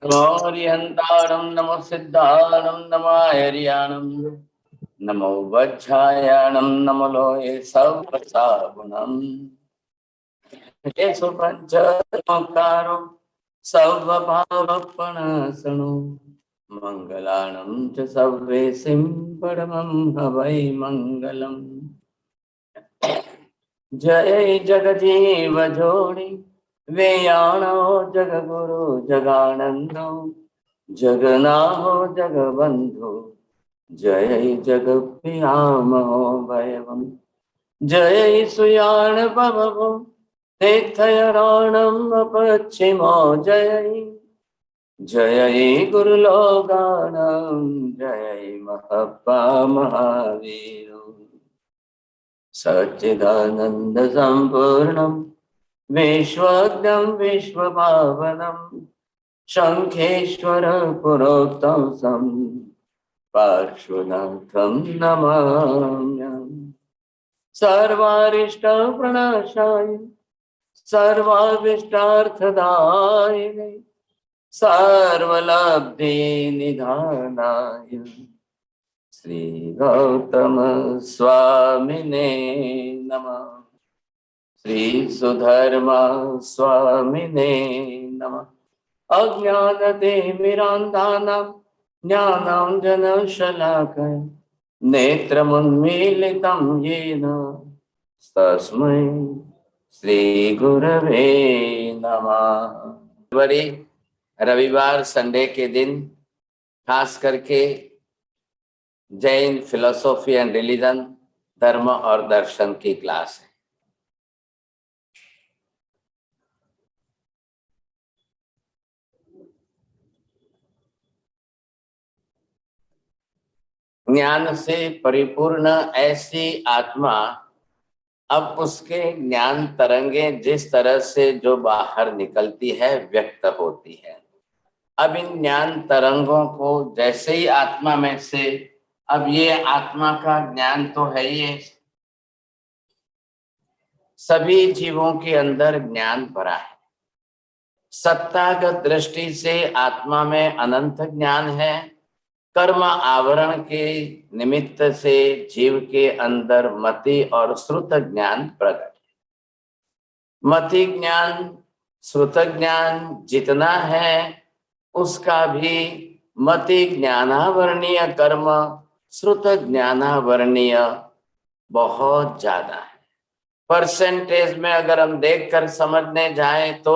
नमोरियंतारं नमो सिद्धारं नमो हरियाणं नमो वज्रायणं नमो लोये सर्वसागुणम् येषु पञ्चमकारो सर्वभावपणसणो मङ्गलानं च सर्वेसिं परमं हवै मङ्गलम्। जय जगजीव जोड़ी वेयाणो जगगुरु जगानंदो जगनाहो जगबंधु जय जगप्रियामो वयवम् जय सुयाण भवो तीर्थयराणम् अपच्छिमो जय जय गुरुलोगानां जय महप्पा महावीरो सच्चिदानंद संपूर्णं विश्वज्ञं विश्वभावनं शंखेश्वर पुरोक्तं पार्श्वनाथं नमाम्यहम्। सर्वारिष्ट प्रणाशाय सर्वाभीष्टार्थदायिने सर्वलब्धि निधानाय श्री गौतम स्वामिने नमः। श्री सुधर्मा स्वामिने नमः। अज्ञानतिमिरान्धानां ज्ञानाञ्जनशलाकया नेत्रमुन्मीलितं येन तस्मै श्री गुरवे नमः। बड़ी रविवार संडे के दिन खास करके जैन फिलोसॉफी एंड रिलीजन धर्म और दर्शन की क्लास है। ज्ञान से परिपूर्ण ऐसी आत्मा अब उसके ज्ञान तरंगे जिस तरह से जो बाहर निकलती है व्यक्त होती है। अब इन ज्ञान तरंगों को जैसे ही आत्मा में से अब ये आत्मा का ज्ञान तो है ही, सभी जीवों के अंदर ज्ञान भरा है। सत्तागत दृष्टि से आत्मा में अनंत ज्ञान है। कर्म आवरण के निमित्त से जीव के अंदर मति और श्रुत ज्ञान प्रकट है। मति ज्ञान श्रुत ज्ञान जितना है उसका भी मति ज्ञानावरणीय कर्म श्रुत ज्ञानावरणीय बहुत ज्यादा है। परसेंटेज में अगर हम देखकर समझने जाएं तो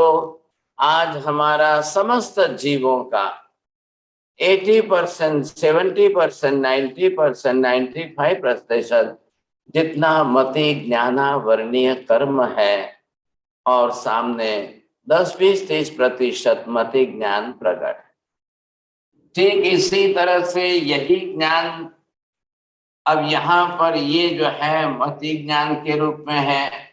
आज हमारा समस्त जीवों का 80%, 70%, 90%, 95% जितना मति ज्ञानावरणीय कर्म है और सामने 10, 20, 30% मति ज्ञान प्रकट है। ठीक इसी तरह से यही ज्ञान अब यहाँ पर ये जो है मति ज्ञान के रूप में है,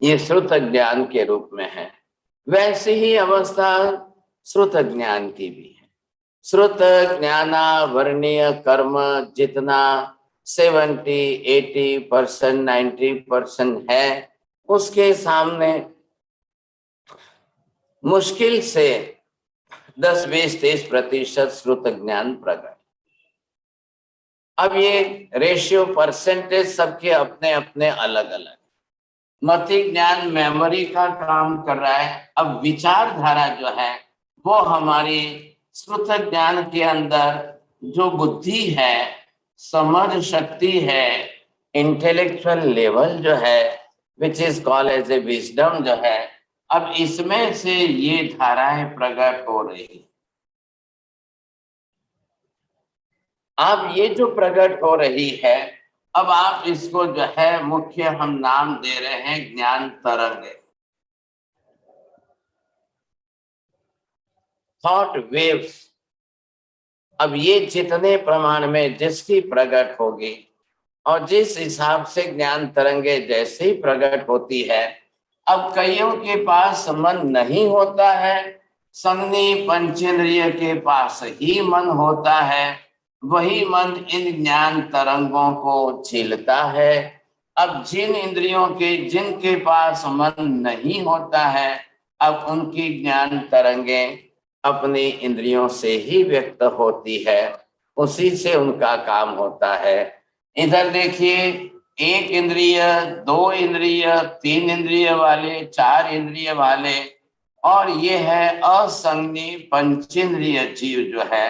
ये श्रुत ज्ञान के रूप में है। वैसी ही अवस्था श्रुत ज्ञान की भी है। श्रुत ज्ञानावरणीय कर्म जितना 70, 80%, 90% है उसके सामने मुश्किल से 10, 20, 30% श्रुत ज्ञान प्रकट। अब ये रेशियो परसेंटेज सबके अपने अपने अलग अलग। मति ज्ञान मेमोरी का काम कर रहा है। अब विचारधारा जो है वो हमारी श्रुत ज्ञान के अंदर जो बुद्धि है, समझ शक्ति है, इंटेलेक्चुअल लेवल जो है which is called as a wisdom जो है, अब इसमें से ये धाराएं प्रकट हो रही। अब ये जो प्रकट हो रही है, अब आप इसको जो है मुख्य हम नाम दे रहे हैं ज्ञान तरंग, थॉट वेव्स। अब ये जितने प्रमाण में जिसकी प्रकट होगी और जिस हिसाब से ज्ञान तरंगे जैसे ही प्रकट होती है, अब कईयों के पास मन नहीं होता है, संज्ञी पंचेंद्रिय के पास ही मन होता है, वही मन इन ज्ञान तरंगों को झेलता है। अब जिन इंद्रियों के जिनके पास मन नहीं होता है, अब उनकी ज्ञान तरंगे अपनी इंद्रियों से ही व्यक्त होती है, उसी से उनका काम होता है। इधर देखिए, एक इंद्रिय, दो इंद्रिय, तीन इंद्रिय वाले, चार इंद्रिय वाले, और ये है असंज्ञी पंचेंद्रिय जीव जो है।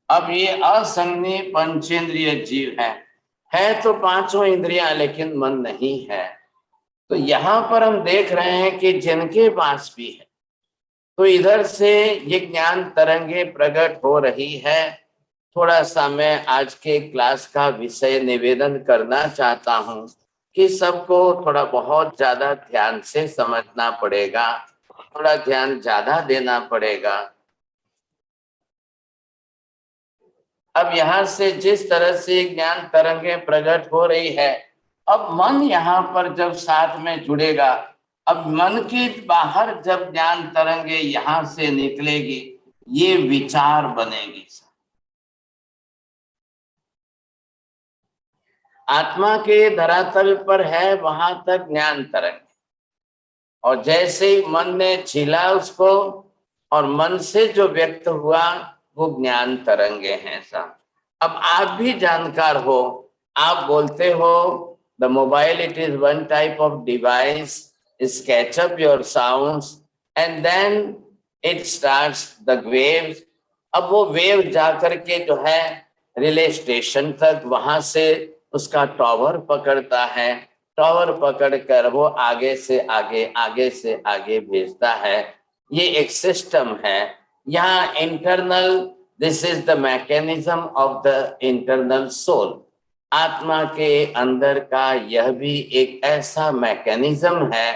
अब ये असंज्ञी पंचेंद्रिय जीव है तो पांचों इंद्रियां, लेकिन मन नहीं है। तो यहाँ पर हम देख रहे हैं कि जिनके पास भी है, तो इधर से ये ज्ञान तरंगे प्रकट हो रही है। थोड़ा सा मैं आज के क्लास का विषय निवेदन करना चाहता हूँ कि सबको थोड़ा बहुत ज्यादा ध्यान से समझना पड़ेगा, थोड़ा ध्यान ज्यादा देना पड़ेगा। अब यहाँ से जिस तरह से ज्ञान तरंगे प्रकट हो रही है, अब मन यहाँ पर जब साथ में जुड़ेगा, अब मन के बाहर जब ज्ञान तरंगे यहाँ से निकलेगी, ये विचार बनेगी। आत्मा के धरातल पर है वहां तक ज्ञान तरंग, और जैसे ही मन ने छीला उसको और मन से जो व्यक्त हुआ वो ज्ञान तरंगे हैं साहब। अब आप भी जानकार हो, आप बोलते हो the mobile it is one type of device, sketch up your sounds and then it starts the waves. अब वो वेव जाकर के जो है रिले स्टेशन तक, वहां से उसका टॉवर पकड़ता है, टॉवर पकड़कर वो आगे से आगे, आगे से आगे भेजता है। ये एक सिस्टम है। यहाँ internal, this is the mechanism of the internal soul. आत्मा के अंदर का यह भी एक ऐसा मैकेनिज्म है।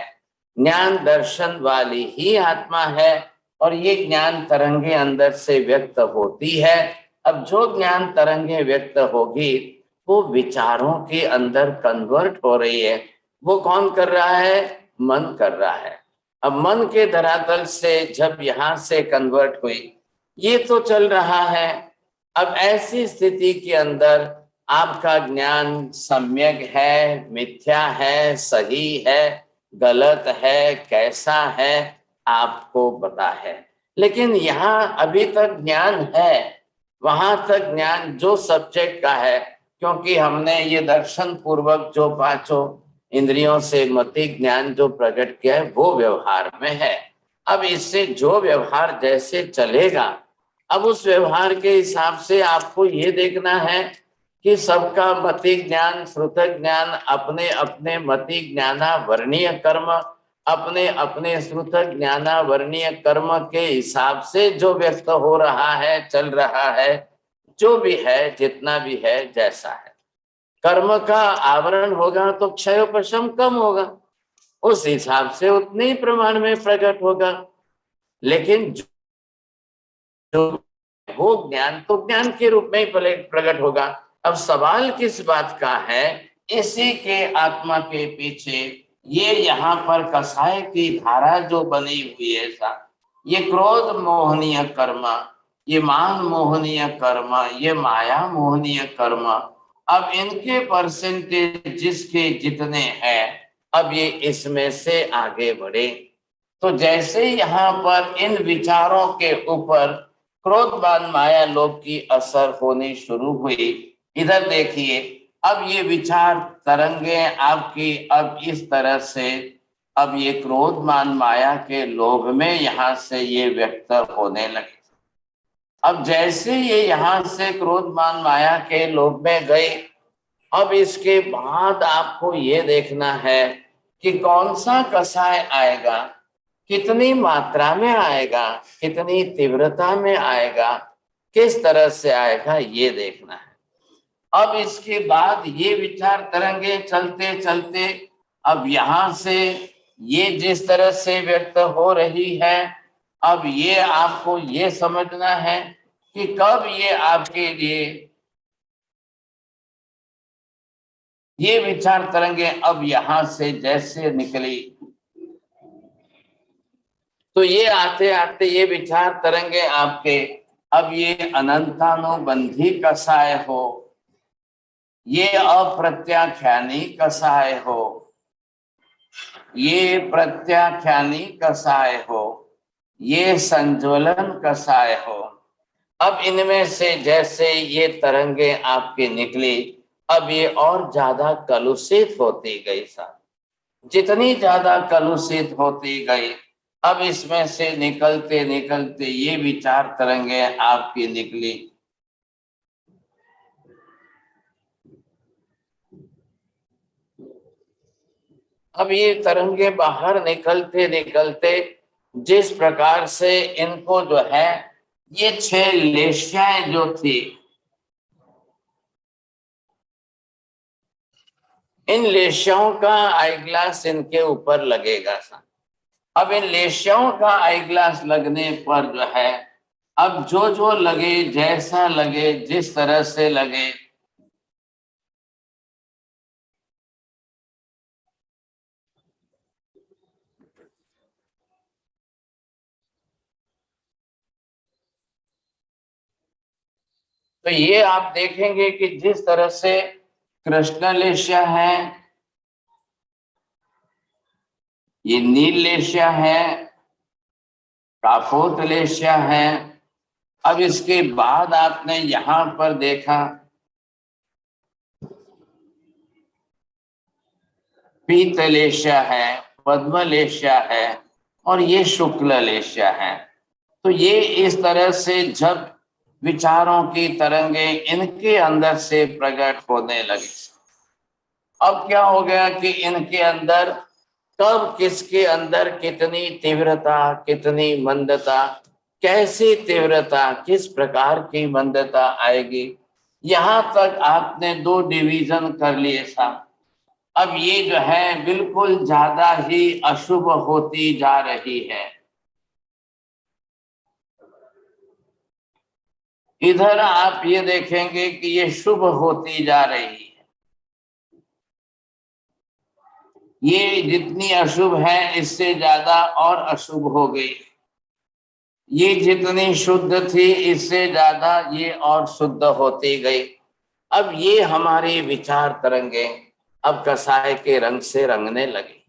ज्ञान दर्शन वाली ही आत्मा है, और ये ज्ञान तरंगे अंदर से व्यक्त होती है। अब जो ज्ञान तरंगे व्यक्त होगी वो विचारों के अंदर कन्वर्ट हो रही है। वो कौन कर रहा है? मन कर रहा है। अब मन के धरातल से जब यहां से कन्वर्ट हुई, ये तो चल रहा है। अब ऐसी स्थिति के अंदर आपका ज्ञान सम्यक है, मिथ्या है, सही है, गलत है, कैसा है, आपको पता है। लेकिन यहाँ अभी तक ज्ञान है, वहां तक ज्ञान जो सब्जेक्ट का है, क्योंकि हमने ये दर्शन पूर्वक जो पांचों इंद्रियों से मति ज्ञान जो प्रकट किया है वो व्यवहार में है। अब इससे जो व्यवहार जैसे चलेगा, अब उस व्यवहार के हिसाब से आपको ये देखना है कि सबका मति ज्ञान, श्रुत ज्ञान, अपने अपने मति ज्ञाना वर्णीय कर्म, अपने अपने श्रुत ज्ञाना वर्णीय कर्म के हिसाब से जो व्यक्त हो रहा है, चल रहा है, जो भी है, जितना भी है, जैसा है। कर्म का आवरण होगा तो क्षयोपशम कम होगा, उस हिसाब से उतने ही प्रमाण में प्रकट होगा। लेकिन जो वो ज्ञान तो ज्ञान के रूप में ही प्रकट होगा। अब सवाल किस बात का है? इसी के आत्मा के पीछे ये यहाँ पर कसाय की धारा जो बनी हुई है सा, ये क्रोध मोहनीय कर्म, ये मान मोहनीय कर्म, ये माया मोहनीय कर्म, अब इनके परसेंटेज जिसके जितने हैं, अब ये इसमें से आगे बढ़े। तो जैसे यहाँ पर इन विचारों के ऊपर क्रोधवान माया लोभ की असर होनी शुरू हुई, इधर देखिए, अब ये विचार तरंगे आपकी अब इस तरह से, अब ये क्रोधमान माया के लोभ में यहाँ से ये व्यक्त होने लगे। अब जैसे ये यहाँ से क्रोधमान माया के लोभ में गए, अब इसके बाद आपको ये देखना है कि कौन सा कसाय आएगा, कितनी मात्रा में आएगा, कितनी तीव्रता में आएगा, किस तरह से आएगा, ये देखना है। अब इसके बाद ये विचार तरंगे चलते चलते अब यहां से ये जिस तरह से व्यक्त हो रही है, अब ये आपको ये समझना है कि कब ये आपके लिए ये विचार तरंगे अब यहां से जैसे निकली, तो ये आते आते ये विचार तरंगे आपके अब ये अनंतानुबंधी कसाय हो, ये अप्रत्याख्यानी कसाय हो, ये प्रत्याख्यानी कसाय हो, ये संज्वलन कसाय हो। अब इनमें से जैसे ये तरंगे आपकी निकली, अब ये और ज्यादा कलुषित होती गई साहब। जितनी ज्यादा कलुषित होती गई, अब इसमें से निकलते निकलते ये विचार तरंगे आपकी निकली। अब ये तरंगे बाहर निकलते निकलते जिस प्रकार से इनको जो है, ये 6 लेशियाएं जो थी, इन लेशियाओं का आई ग्लास इनके ऊपर लगेगा सा। अब इन लेशियाओं का आई ग्लास लगने पर जो है, अब जो लगे, जैसा लगे, जिस तरह से लगे, तो ये आप देखेंगे कि जिस तरह से कृष्ण लेशिया है, ये नील लेशिया है, काफोत लेशिया है। अब इसके बाद आपने यहां पर देखा पीत लेशिया है, पद्म लेशिया है, और ये शुक्ल लेशिया है। तो ये इस तरह से जब विचारों की तरंगे इनके अंदर से प्रकट होने लगी, अब क्या हो गया कि इनके अंदर कब किसके अंदर कितनी तीव्रता, कितनी मंदता, कैसी तीव्रता, किस प्रकार की मंदता आएगी, यहां तक आपने 2 डिवीजन कर लिए साहब। अब ये जो है बिल्कुल ज्यादा ही अशुभ होती जा रही है। इधर आप ये देखेंगे कि ये शुभ होती जा रही है। ये जितनी अशुभ है इससे ज्यादा और अशुभ हो गई। ये जितनी शुद्ध थी इससे ज्यादा ये और शुद्ध होती गई। अब ये हमारी विचार तरंगे अब कसाय के रंग से रंगने लगी।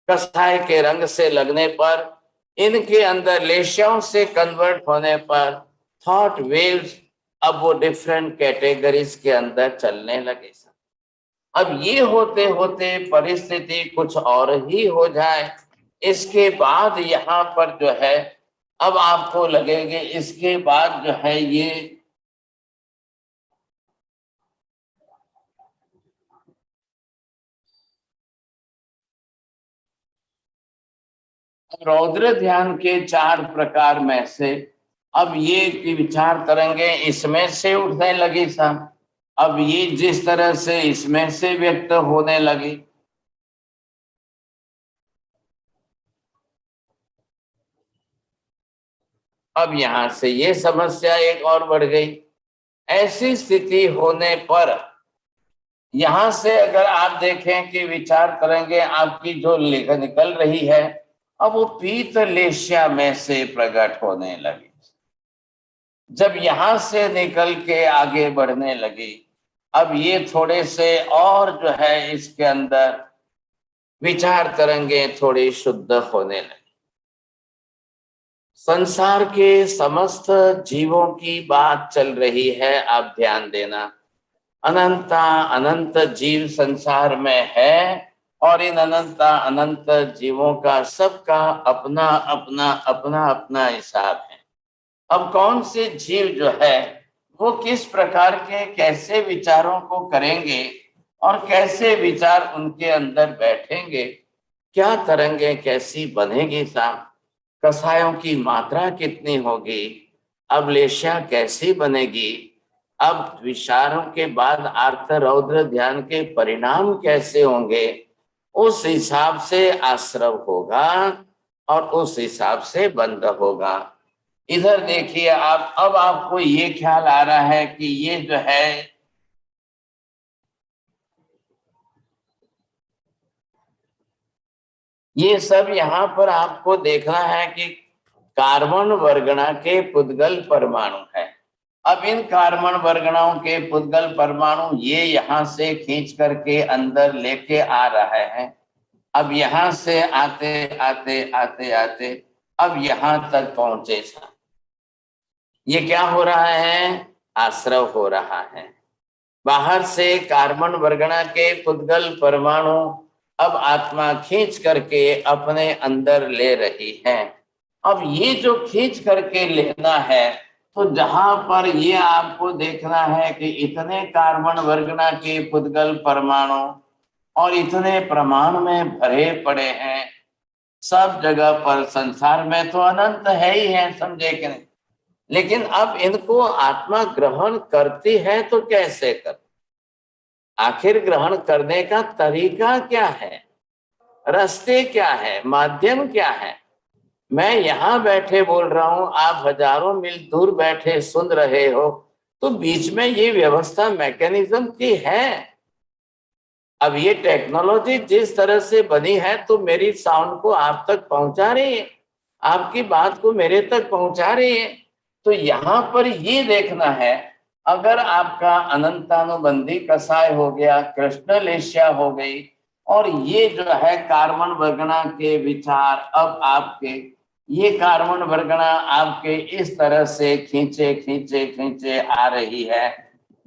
कसाय के रंग से लगने पर, इनके अंदर लेशियाओं से कन्वर्ट होने पर थॉट वेव्स अब वो डिफरेंट कैटेगरीज के अंदर चलने लगे। अब ये होते होते परिस्थिति कुछ और ही हो जाए, इसके बाद यहाँ पर जो है, अब आपको लगेगा इसके बाद जो है ये रौद्र ध्यान के 4 प्रकार में से अब ये विचार तरंगे इसमें से उठने लगी सा। अब ये जिस तरह से इसमें से व्यक्त होने लगी, अब यहां से ये समस्या एक और बढ़ गई। ऐसी स्थिति होने पर यहां से अगर आप देखें कि विचार तरंगे आपकी जो निकल रही है, अब वो पीत लेशिया में से प्रकट होने लगी। जब यहां से निकल के आगे बढ़ने लगी, अब ये थोड़े से और जो है इसके अंदर विचार तरंगे थोड़ी शुद्ध होने लगी। संसार के समस्त जीवों की बात चल रही है, आप ध्यान देना। अनंता अनंत जीव संसार में है, और इन अनंता अनंत जीवों का सबका अपना अपना अपना अपना हिसाब है। अब कौन से जीव जो है वो किस प्रकार के कैसे विचारों को करेंगे और कैसे विचार उनके अंदर बैठेंगे, क्या तरंगे कैसी बनेगी साहब, कसायों की मात्रा कितनी होगी, अब लेशिया कैसी बनेगी, अब विचारों के बाद आर्त रौद्र ध्यान के परिणाम कैसे होंगे, उस हिसाब से आश्रव होगा और उस हिसाब से बंद होगा। इधर देखिए आप, अब आपको ये ख्याल आ रहा है कि ये जो है ये सब यहाँ पर आपको देखना है कि कार्बन वर्गणा के पुद्गल परमाणु है। अब इन कार्बन वर्गणाओं के पुद्गल परमाणु ये यहाँ से खींच करके अंदर लेके आ रहे हैं। अब यहां से आते आते आते आते अब यहां तक पहुंचे सा, ये क्या हो रहा है? आश्रव हो रहा है। बाहर से कार्बन वर्गणा के पुद्गल परमाणु अब आत्मा खींच करके अपने अंदर ले रही है। अब ये जो खींच करके लेना है, तो जहां पर ये आपको देखना है कि इतने कार्बन वर्गणा के पुद्गल परमाणु और इतने प्रमाण में भरे पड़े हैं, सब जगह पर संसार में तो अनंत है ही है, समझे कि नहीं? लेकिन अब इनको आत्मा ग्रहण करती है तो कैसे कर, आखिर ग्रहण करने का तरीका क्या है, रास्ते क्या है, माध्यम क्या है? मैं यहां बैठे बोल रहा हूं, आप हजारों मील दूर बैठे सुन रहे हो, तो बीच में ये व्यवस्था मैकेनिज्म की है। अब ये टेक्नोलॉजी जिस तरह से बनी है तो मेरी साउंड को आप तक पहुंचा रही है, आपकी बात को मेरे तक पहुंचा रही है। तो यहाँ पर ये देखना है, अगर आपका अनंतानुबंधी कसाय हो गया, कृष्ण लेस्या हो गई, और ये जो है कार्बन वर्गणा के विचार अब आपके, ये कार्बन वर्गणा आपके इस तरह से खींचे खींचे खींचे आ रही है।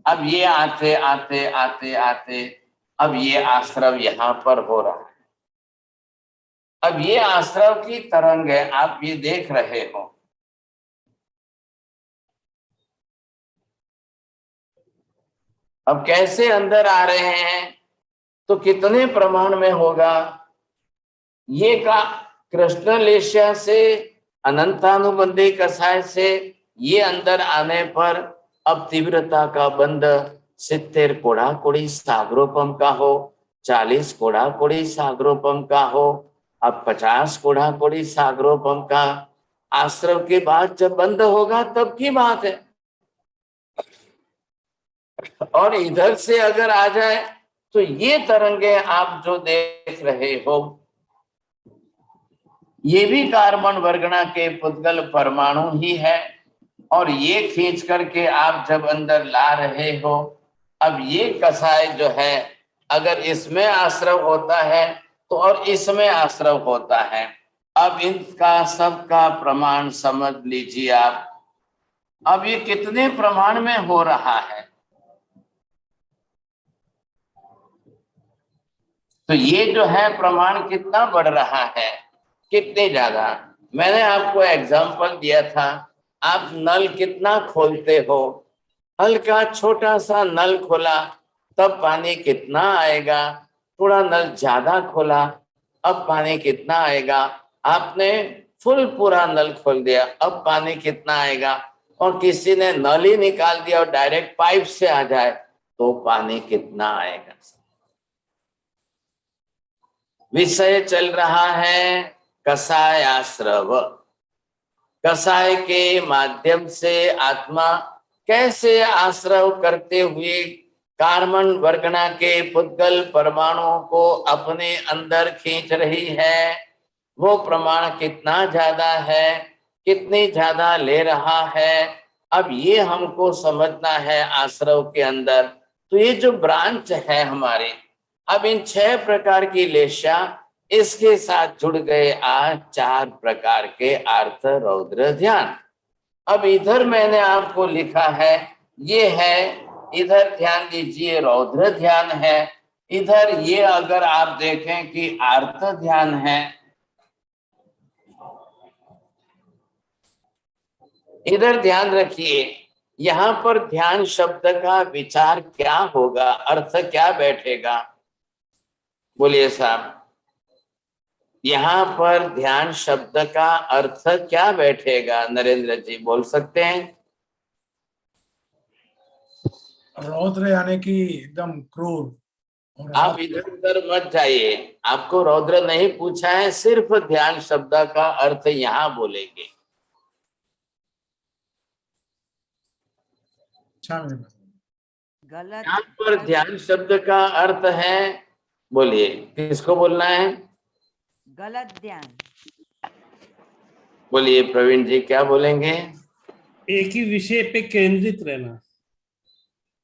अब ये आते आते आते आते अब ये आश्रव यहाँ पर हो रहा है। अब ये आश्रव की तरंग है, आप ये देख रहे हो। अब कैसे अंदर आ रहे हैं, तो कितने प्रमाण में होगा ये का, कृष्ण लेस्या से, अनंतानुबंधी कसाय से ये अंदर आने पर अब तीव्रता का बंध 70 कोड़ा कोड़ी सागरोपम का हो, 40 कोड़ा कोड़ी सागरोपम का हो, अब 50 कोड़ा कोड़ी सागरोपम का। आश्रव के बाद जब बंद होगा तब की बात है। और इधर से अगर आ जाए तो ये तरंगे आप जो देख रहे हो, ये भी कार्बन वर्गणा के पुद्गल परमाणु ही है। और ये खींच करके आप जब अंदर ला रहे हो, अब ये कसाय जो है, अगर इसमें आश्रव होता है तो और इसमें आश्रव होता है। अब इनका सबका प्रमाण समझ लीजिए आप। अब ये कितने प्रमाण में हो रहा है, तो ये जो है प्रमाण कितना बढ़ रहा है, कितने ज्यादा। मैंने आपको एग्जांपल दिया था, आप नल कितना खोलते हो, हल्का छोटा सा नल खोला तब पानी कितना आएगा, थोड़ा नल ज्यादा खोला अब पानी कितना आएगा, आपने फुल पूरा नल खोल दिया अब पानी कितना आएगा, और किसी ने नल ही निकाल दिया और डायरेक्ट पाइप से आ जाए तो पानी कितना आएगा। विषय चल रहा है कसाय आश्रव। कसाय के माध्यम से आत्मा कैसे आश्रव करते हुए कार्बन वर्गणा के पुद्गल परमाणुओं को अपने अंदर खींच रही है, वो प्रमाण कितना ज्यादा है, कितनी ज्यादा ले रहा है, अब ये हमको समझना है आश्रव के अंदर। तो ये जो ब्रांच है हमारे, अब इन 6 प्रकार की लेशा इसके साथ जुड़ गए आज 4 प्रकार के अर्थ रौद्र ध्यान। अब इधर मैंने आपको लिखा है, ये है, इधर ध्यान दीजिए रौद्र ध्यान है, इधर ये अगर आप देखें कि आर्त ध्यान है। इधर ध्यान रखिए, यहाँ पर ध्यान शब्द का विचार क्या होगा, अर्थ क्या बैठेगा, बोलिए साहब। यहाँ पर ध्यान शब्द का अर्थ क्या बैठेगा, नरेंद्र जी बोल सकते हैं? रौद्र यानी कि एकदम क्रूर। आप इधर उधर मत जाइए, आपको रौद्र नहीं पूछा है, सिर्फ ध्यान शब्द का अर्थ यहाँ बोलेंगे। गलत। यहाँ पर ध्यान शब्द का अर्थ है, बोलिए किसको बोलना है? गलत ध्यान। बोलिए प्रवीण जी क्या बोलेंगे? एक ही विषय पे केंद्रित रहना।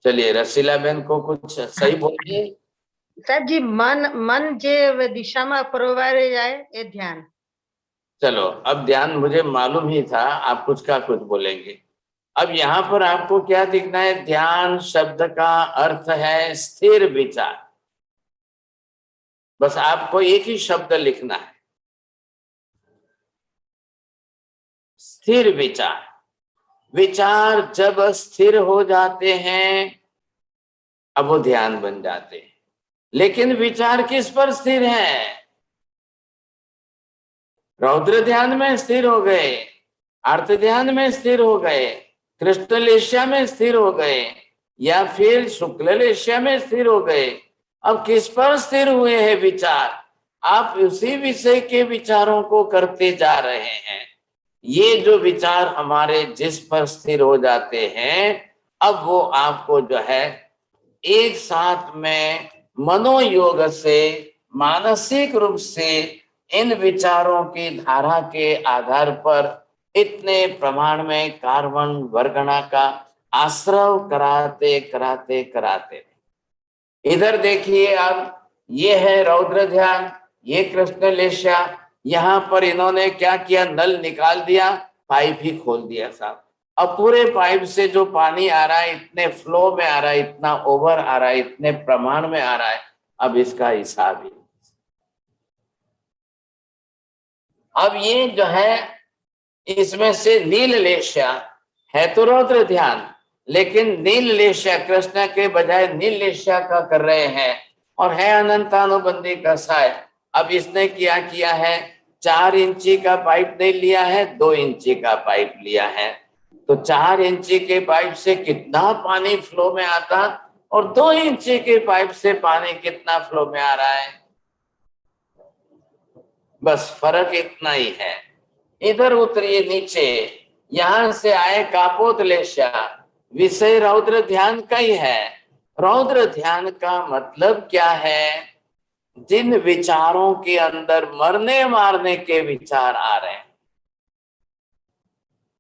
चलिए रसीला बहन को कुछ सही बोलिए। સાહેબજી મન મન જે દિશામાં ફરવાઈ જાય એ ध्यान। चलो, अब ध्यान मुझे मालूम ही था आप कुछ का कुछ बोलेंगे। अब यहाँ पर आपको क्या दिखना है? ध्यान शब्द का अर्थ है स्थिर विचार। बस आपको एक ही शब्द लिखना है, स्थिर विचार। विचार जब स्थिर हो जाते हैं अब वो ध्यान बन जाते हैं। लेकिन विचार किस पर स्थिर है? रौद्र ध्यान में स्थिर हो गए, अर्थ ध्यान में स्थिर हो गए, कृष्ण लेष्या में स्थिर हो गए, या फिर शुक्ल लेष्या में स्थिर हो गए। अब किस पर स्थिर हुए हैं विचार? आप उसी विषय के विचारों को करते जा रहे हैं। ये जो विचार हमारे जिस पर स्थिर हो जाते हैं अब वो आपको जो है एक साथ में मनोयोग से मानसिक रूप से इन विचारों की धारा के आधार पर इतने प्रमाण में कार्बन वर्गणा का आश्रव कराते कराते कराते इधर देखिए। अब ये है रौद्र ध्यान, ये कृष्ण लेष्या। यहाँ पर इन्होंने क्या किया? नल निकाल दिया, पाइप ही खोल दिया साहब। अब पूरे पाइप से जो पानी आ रहा है इतने फ्लो में आ रहा है, इतना ओवर आ रहा है, इतने प्रमाण में आ रहा है। अब इसका हिसाब ही। अब ये जो है इसमें से नील लेष्या है तो रौद्र ध्यान, लेकिन नील लेष्या कृष्ण के बजाय नील लेष्या का कर रहे हैं और है अनंतानुबंधी कसाय। अब इसने क्या किया है? 4 इंची का पाइप नहीं लिया है, 2 इंची का पाइप लिया है। तो 4 इंची के पाइप से कितना पानी फ्लो में आता और 2 इंची के पाइप से पानी कितना फ्लो में आ रहा है? बस फर्क इतना ही है। इधर उतरिए नीचे, यहां से आए कापोत लेष्या, विषय रौद्र ध्यान का ही है। रौद्र ध्यान का मतलब क्या है? जिन विचारों के अंदर मरने मारने के विचार आ रहे हैं,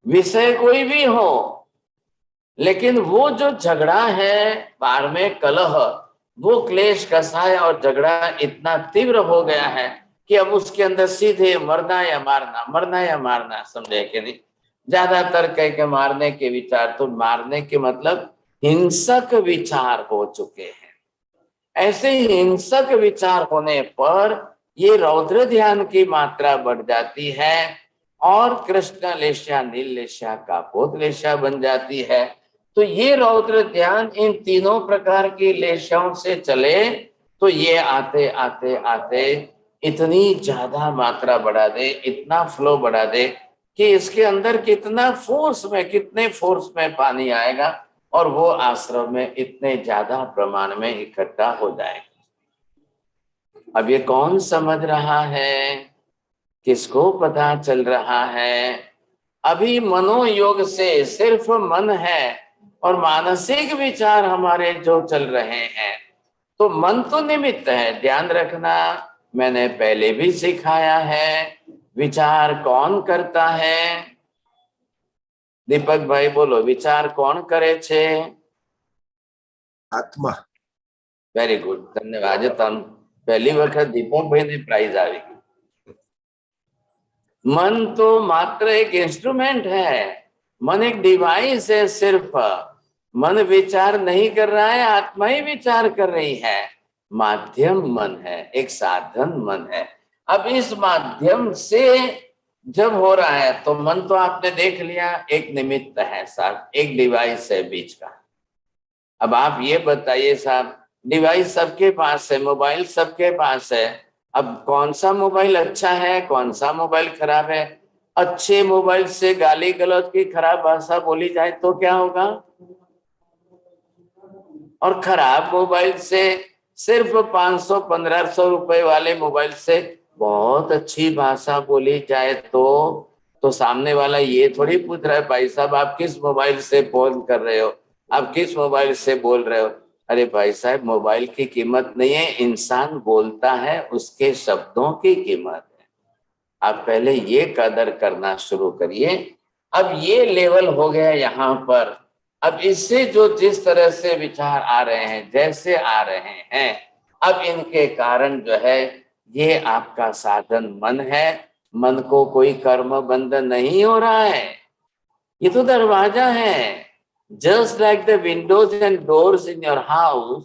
विषय कोई भी हो, लेकिन वो जो झगड़ा है बाहर में कलह, वो क्लेश कसाय और झगड़ा इतना तीव्र हो गया है कि अब उसके अंदर सीधे मरना या मारना, मरना या मारना, समझे कि नहीं? ज्यादातर कह के मारने के विचार, तो मारने के मतलब हिंसक विचार हो चुके हैं। ऐसे हिंसक विचार होने पर ये रौद्र ध्यान की मात्रा बढ़ जाती है और कृष्ण लेष्या नील लेष्या कापोत लेष्या बन जाती है। तो ये रौद्र ध्यान इन तीनों प्रकार की लेष्याओं से चले तो ये आते आते आते इतनी ज्यादा मात्रा बढ़ा दे, इतना फ्लो बढ़ा दे कि इसके अंदर कितना फोर्स में, कितने फोर्स में पानी आएगा और वो आश्रम में इतने ज्यादा प्रमाण में इकट्ठा हो जाएगा। अब ये कौन समझ रहा है? किसको पता चल रहा है? अभी मनोयोग से सिर्फ मन है और मानसिक विचार हमारे जो चल रहे हैं, तो मन तो निमित्त है। ध्यान रखना, मैंने पहले भी सिखाया है। विचार कौन करता है? दीपक भाई बोलो, विचार कौन करे छे? आत्मा। वेरी गुड, धन्यवाद। तम पहली वक्त दीपक भाई ने प्राइज આવી। मन तो मात्र एक इंस्ट्रूमेंट है, मन एक डिवाइस है। सिर्फ मन विचार नहीं कर रहा है, आत्मा ही विचार कर रही है। माध्यम मन है, एक साधन मन है। अब इस माध्यम से जब हो रहा है तो मन तो आपने देख लिया एक निमित्त है साहब, एक डिवाइस है बीच का। अब आप ये बताइए साहब, डिवाइस सबके पास है, मोबाइल सबके पास है। अब कौन सा मोबाइल अच्छा है, कौन सा मोबाइल खराब है? अच्छे मोबाइल से गाली गलौज की खराब भाषा बोली जाए तो क्या होगा? और खराब मोबाइल से, सिर्फ 500-1500 रुपए वाले मोबाइल से बहुत अच्छी भाषा बोली जाए तो सामने वाला ये थोड़ी पूछ रहा है भाई साहब आप किस मोबाइल से फोन कर रहे हो, आप किस मोबाइल से बोल रहे हो? अरे भाई साहब, मोबाइल की कीमत नहीं है, इंसान बोलता है उसके शब्दों की कीमत है। आप पहले ये कदर करना शुरू करिए। अब ये लेवल हो गया यहाँ पर। अब इससे जो जिस तरह से विचार आ रहे हैं, जैसे आ रहे हैं, अब इनके कारण जो है ये आपका साधन मन है, मन को कोई कर्म बंध नहीं हो रहा है, ये तो दरवाजा है। Just like the Windows and doors in your house,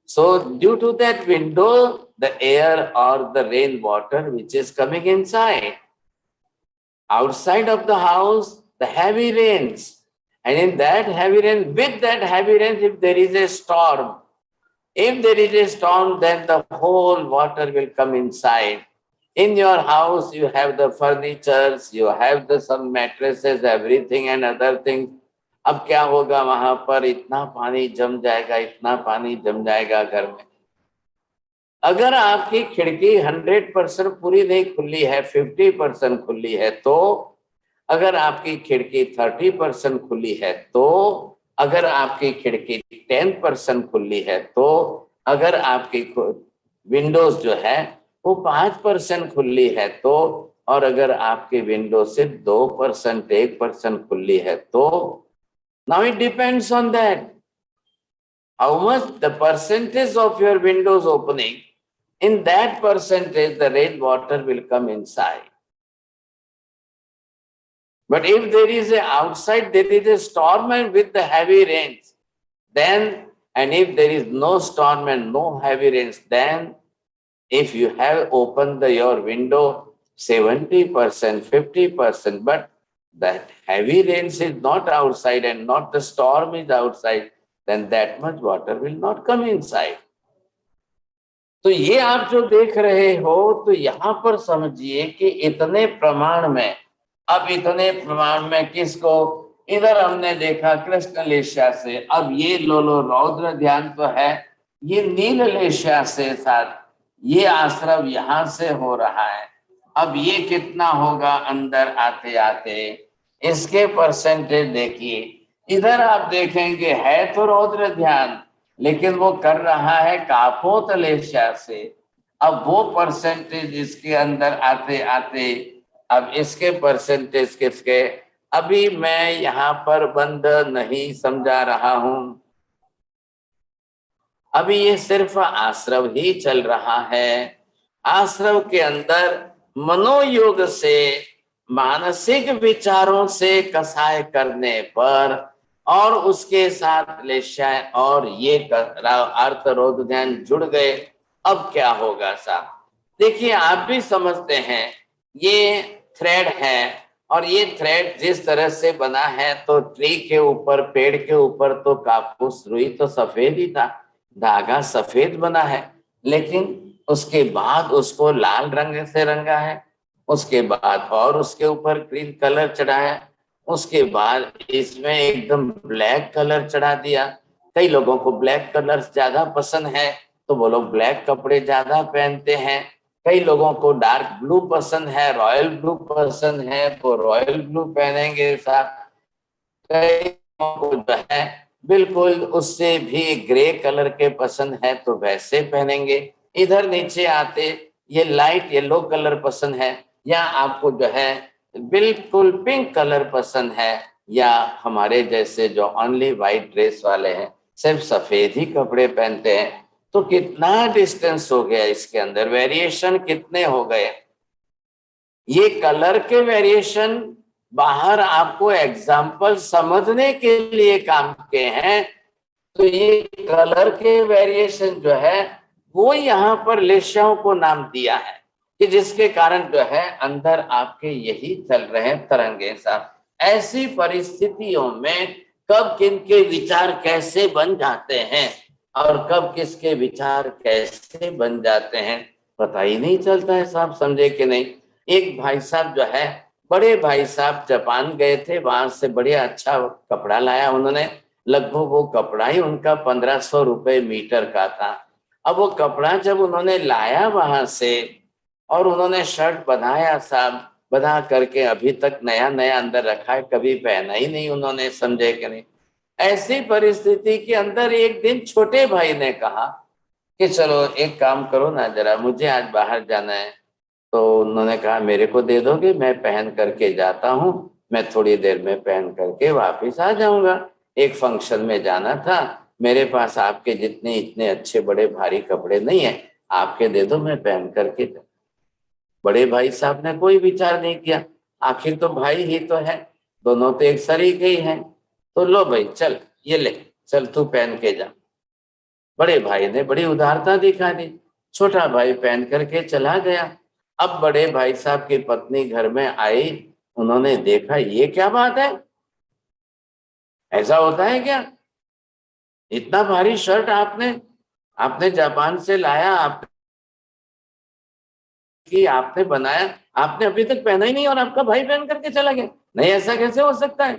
so due to that window the air or the rain water which is coming inside, outside of the house the heavy rains, and in that heavy rain, with that heavy rain, if there is a storm, then the whole water will come inside. In your house you have the furnitures, you have the some mattresses, everything and other things. अब क्या होगा, वहां पर इतना पानी जम जाएगा, इतना पानी जम जाएगा घर में। अगर आपकी खिड़की 100% पूरी नहीं खुली है, 50% खुली है तो, अगर आपकी खिड़की 30% खुली है तो, अगर आपकी खिड़की 10% खुली है तो, अगर आपकी विंडोज जो है वो 5% खुली है तो, और अगर आपकी विंडो सिर्फ 2%, 1% खुली है तो, now it depends on that how much the percentage of your windows opening, in that percentage the rain water will come inside. But if there is a outside, there is a storm and with the heavy rains, then, and if there is no storm and no heavy rains, then if you have opened your window 70%, 50%, but that heavy rains is not outside and not the storm is outside, then that much water will not come inside. तो ये आप जो देख रहे हो, तो यहाँ पर समझिए कि इतने प्रमाण में, अब इतने प्रमाण में किसको, इधर हमने देखा कृष्ण लेशा से, अब ये लोलो रौद्र ध्यान तो है, ये नील लेशा से साथ ये आश्रव यहां से हो रहा है। अब ये कितना होगा अंदर आते आते, इसके परसेंटेज देखिए। इधर आप देखेंगे है तो रौद्र ध्यान, लेकिन वो कर रहा है कापोत लेशा से। अब वो परसेंटेज इसके अंदर आते आते, अब इसके परसेंटेज किसके, अभी मैं यहाँ पर बंद नहीं समझा रहा हूं, अभी ये सिर्फ आश्रव ही चल रहा है। आश्रव के अंदर मनोयोग से, मानसिक विचारों से कसाय करने पर, और उसके साथ लेशाय और ये अर्थ रोध ध्यान जुड़ गए, अब क्या होगा साहब? देखिए आप भी समझते हैं, ये थ्रेड है, और ये थ्रेड जिस तरह से बना है, तो ट्री के ऊपर, पेड़ के ऊपर तो कापूस रुई तो सफेद ही था, धागा सफेद बना है, लेकिन उसके बाद उसको लाल रंग से रंगा है, उसके बाद और उसके ऊपर ग्रीन कलर चढ़ाया, उसके बाद इसमें एकदम ब्लैक कलर चढ़ा दिया। कई लोगों को ब्लैक कलर ज्यादा पसंद है तो वो लोग ब्लैक कपड़े ज्यादा पहनते हैं, कई लोगों को डार्क ब्लू पसंद है, रॉयल ब्लू पसंद है तो रॉयल ब्लू पहनेंगे साथ, कई लोगों को जो है बिल्कुल उससे भी ग्रे कलर के पसंद है तो वैसे पहनेंगे। इधर नीचे आते ये लाइट येलो कलर पसंद है, या आपको जो है बिल्कुल पिंक कलर पसंद है, या हमारे जैसे जो ओनली वाइट ड्रेस वाले हैं सिर्फ सफेद ही कपड़े पहनते हैं। तो कितना डिस्टेंस हो गया इसके अंदर, वेरिएशन कितने हो गए। ये कलर के वेरिएशन बाहर आपको एग्जाम्पल समझने के लिए काम के हैं, तो ये कलर के वेरिएशन जो है वो यहाँ पर लेशाओं को नाम दिया है, कि जिसके कारण जो है अंदर आपके यही चल रहे हैं तरंगे साहब। ऐसी परिस्थितियों में कब किनके विचार कैसे बन जाते हैं और कब किसके विचार कैसे बन जाते हैं पता ही नहीं चलता है साहब, समझे कि नहीं। एक भाई साहब जो है, बड़े भाई साहब जापान गए थे, वहां से बढ़िया अच्छा कपड़ा लाया उन्होंने, लगभग वो कपड़ा ही उनका 1500 रुपए मीटर का था। अब वो कपड़ा जब उन्होंने लाया वहां से और उन्होंने शर्ट बनाया साहब, बना करके अभी तक नया नया अंदर रखा है, कभी पहना ही नहीं उन्होंने, समझे कि नहीं। ऐसी परिस्थिति के अंदर एक दिन छोटे भाई ने कहा कि चलो एक काम करो ना जरा, मुझे आज बाहर जाना है। तो उन्होंने कहा मेरे को दे दोगे, मैं पहन करके जाता हूँ, मैं थोड़ी देर में पहन करके वापिस आ जाऊंगा, एक फंक्शन में जाना था, मेरे पास आपके जितने इतने अच्छे बड़े भारी कपड़े नहीं है, आपके दे दो, मैं पहन करके। बड़े भाई साहब ने कोई विचार नहीं किया, आखिर तो भाई ही तो है, दोनों तो एक सरीके ही हैं, तो लो भाई चल ये ले, चल तू पहन के जा। बड़े भाई ने बड़ी उदारता दिखा दी, छोटा भाई पहन करके चला गया। अब बड़े भाई साहब की पत्नी घर में आई, उन्होंने देखा ये क्या बात है, ऐसा होता है क्या, इतना भारी शर्ट आपने आपने जापान से लाया, आपने बनाया, आपने अभी तक पहना ही नहीं और आपका भाई पहन करके चला गया। नहीं, ऐसा कैसे हो सकता है।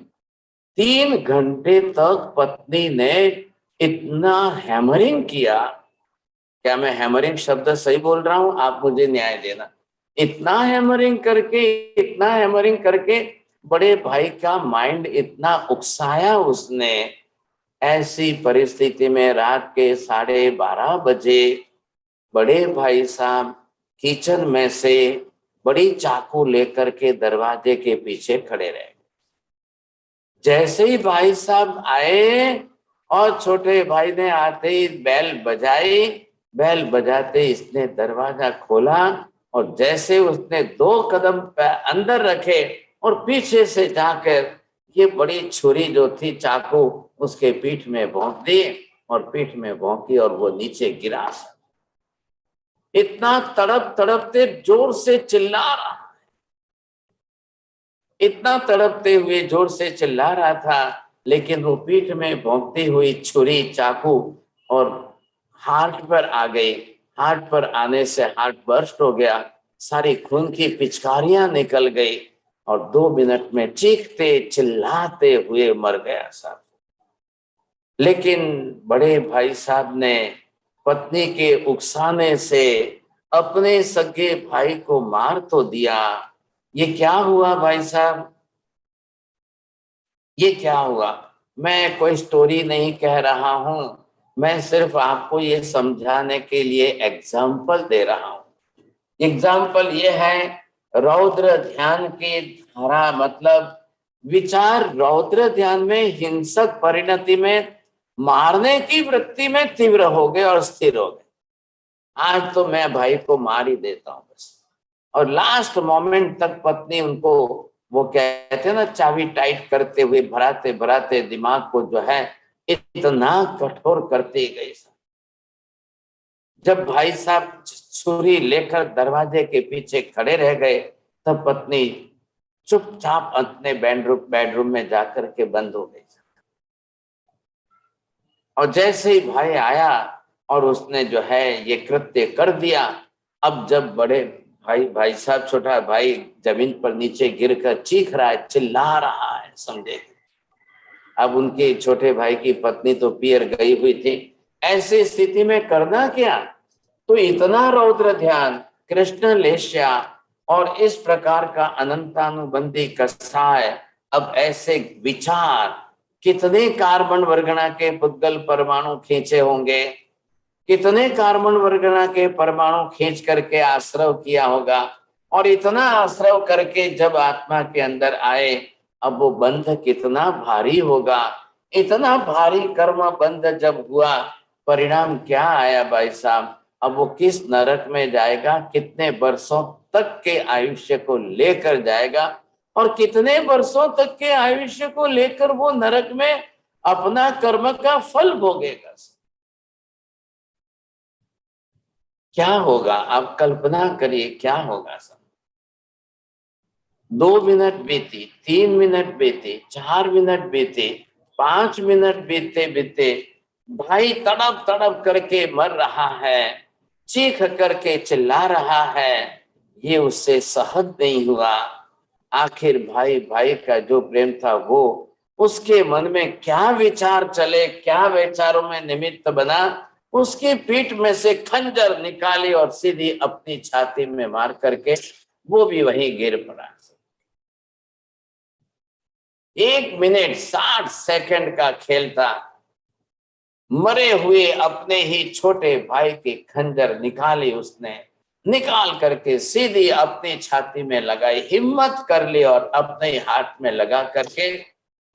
3 घंटे तक पत्नी ने इतना हैमरिंग किया, क्या मैं हैमरिंग शब्द सही बोल रहा हूं, आप मुझे न्याय देना। इतना हैमरिंग करके बड़े भाई का माइंड इतना उकसाया उसने। ऐसी परिस्थिति में रात के 12:30 बजे बड़े भाई साहब किचन में से बड़ी चाकू लेकर के दरवाजे के पीछे खड़े रहे। जैसे ही भाई साहब आए और छोटे भाई ने आते ही बेल बजाई, बेल बजाते इसने दरवाजा खोला और जैसे उसने 2 कदम अंदर रखे और पीछे से जाकर ये बड़ी छुरी जो थी चाकू उसके पीठ में भोंक दी और पीठ में भोंकी और वो नीचे गिरा। इतना तड़पते जोर से चिल्ला रहा, इतना तड़पते हुए जोर से चिल्ला रहा था, लेकिन वो पीठ में भोंकती हुई छुरी चाकू और हार्ट पर आ गई। हार्ट पर आने से हार्ट बर्स्ट हो गया, सारी खून की पिचकारियां निकल गई और 2 मिनट में चीखते चिल्लाते हुए मर गया साहब। लेकिन बड़े भाई साहब ने पत्नी के उकसाने से अपने सगे भाई को मार तो दिया। ये क्या हुआ भाई साहब, ये क्या हुआ। मैं कोई स्टोरी नहीं कह रहा हूं, मैं सिर्फ आपको ये समझाने के लिए एग्जाम्पल दे रहा हूं। एग्जाम्पल ये है, रौद्र ध्यान की धारा मतलब विचार रौद्र ध्यान में हिंसक परिणति में मारने की वृत्ति में तीव्र हो गए और स्थिर हो गए। आज तो मैं भाई को मार ही देता हूं बस। और लास्ट मोमेंट तक पत्नी उनको वो कहते हैं ना चाबी टाइट करते हुए भराते भराते दिमाग को जो है इतना कठोर करते गई। जब भाई साहब छुरी लेकर दरवाजे के पीछे खड़े रह गए तब पत्नी चुपचाप अपने बेडरूम में जाकर के बंद हो गई। और जैसे ही भाई आया और उसने जो है ये कृत्य कर दिया, अब जब बड़े भाई साहब छोटा भाई जमीन पर नीचे गिरकर चीख रहा है, चिल्ला रहा है, समझे। अब उनके छोटे भाई की पत्नी तो पियर गई हुई थी। ऐसी स्थिति में करना क्या, तो इतना रौद्र ध्यान, कृष्ण लेश्या और इस प्रकार का अनंतानुबंधी कसाय। अब ऐसे विचार कितने कार्बन वर्गना के पुद्गल परमाणु खींचे होंगे, कितने कार्बन वर्गना के परमाणु खींच करके आश्रव किया होगा, और इतना आश्रव करके जब आत्मा के अंदर आए अब वो बंध कितना भारी होगा। इतना भारी कर्म बंध जब हुआ, परिणाम क्या आया भाई साहब, अब वो किस नरक में जाएगा, कितने वर्षों तक के आयुष्य को लेकर जाएगा और कितने वर्षों तक के आयुष्य को लेकर वो नरक में अपना कर्म का फल भोगेगा। क्या होगा आप कल्पना करिए, क्या होगा सब। 2 मिनट बीती, 3 मिनट बीते, 4 मिनट बीते, 5 मिनट बीते बीते भाई तड़प तड़प करके मर रहा है, चीख करके चिल्ला रहा है, ये उससे सहन नहीं हुआ। आखिर भाई भाई का जो प्रेम था वो उसके मन में क्या विचार चले, क्या विचारों में निमित्त बना, उसकी पीठ में से खंजर निकाली और सीधी अपनी छाती में मार करके वो भी वहीं गिर पड़ा। 1 मिनट 60 सेकंड का खेल था। मरे हुए अपने ही छोटे भाई की खंजर निकाली उसने, निकाल करके सीधी अपनी छाती में लगाई, हिम्मत कर ली और अपने हाथ में लगा करके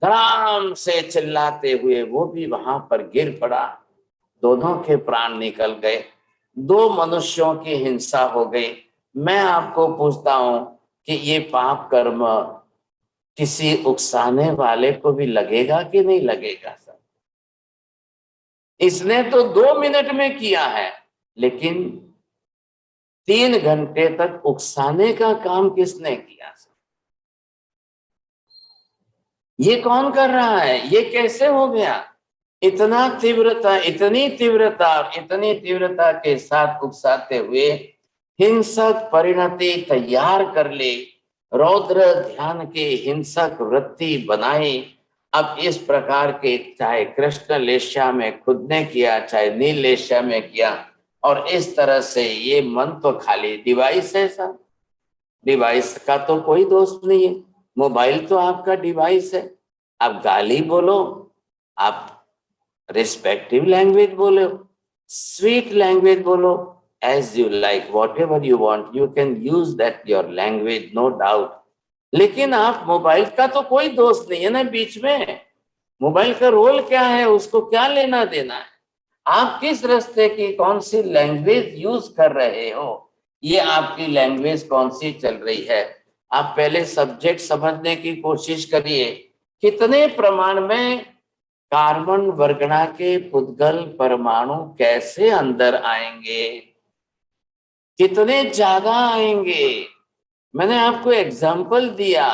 धड़ाम से चिल्लाते हुए वो भी वहां पर गिर पड़ा। दोनों के प्राण निकल गए, दो मनुष्यों की हिंसा हो गई। मैं आपको पूछता हूं कि ये पाप कर्म किसी उकसाने वाले को भी लगेगा कि नहीं लगेगा सर? इसने तो 2 मिनट में किया है, लेकिन 3 घंटे तक उकसाने का काम किसने किया सर? ये कौन कर रहा है? ये कैसे हो गया? इतना तीव्रता, इतनी तीव्रता और इतनी तीव्रता के साथ उकसाते हुए हिंसक परिणति तैयार कर ले, रौद्र ध्यान के हिंसक वृत्ति बनाई। अब इस प्रकार के, चाहे कृष्ण लेशा में खुद ने किया, चाहे नील लेशा में किया, और इस तरह से ये मन तो खाली डिवाइस है सर। डिवाइस का तो कोई दोष नहीं है, मोबाइल तो आपका डिवाइस है। आप गाली बोलो, आप रिस्पेक्टिव लैंग्वेज बोलो, स्वीट लैंग्वेज बोलो, as you like, whatever you want, you can use that your language, no doubt. लेकिन आप मोबाइल का तो कोई दोष नहीं है ना बीच में। मोबाइल का रोल क्या है, उसको क्या लेना देना है? आप किस रास्ते की कौन सी लैंग्वेज यूज कर रहे हो, ये आपकी लैंग्वेज कौन सी चल रही है। आप पहले सब्जेक्ट समझने की कोशिश करिए। कितने प्रमाण में कार्बन वर्गणा के पुद्गल परमाणु कैसे अंदर आएंगे, कितने ज्यादा आएंगे। मैंने आपको एग्जाम्पल दिया,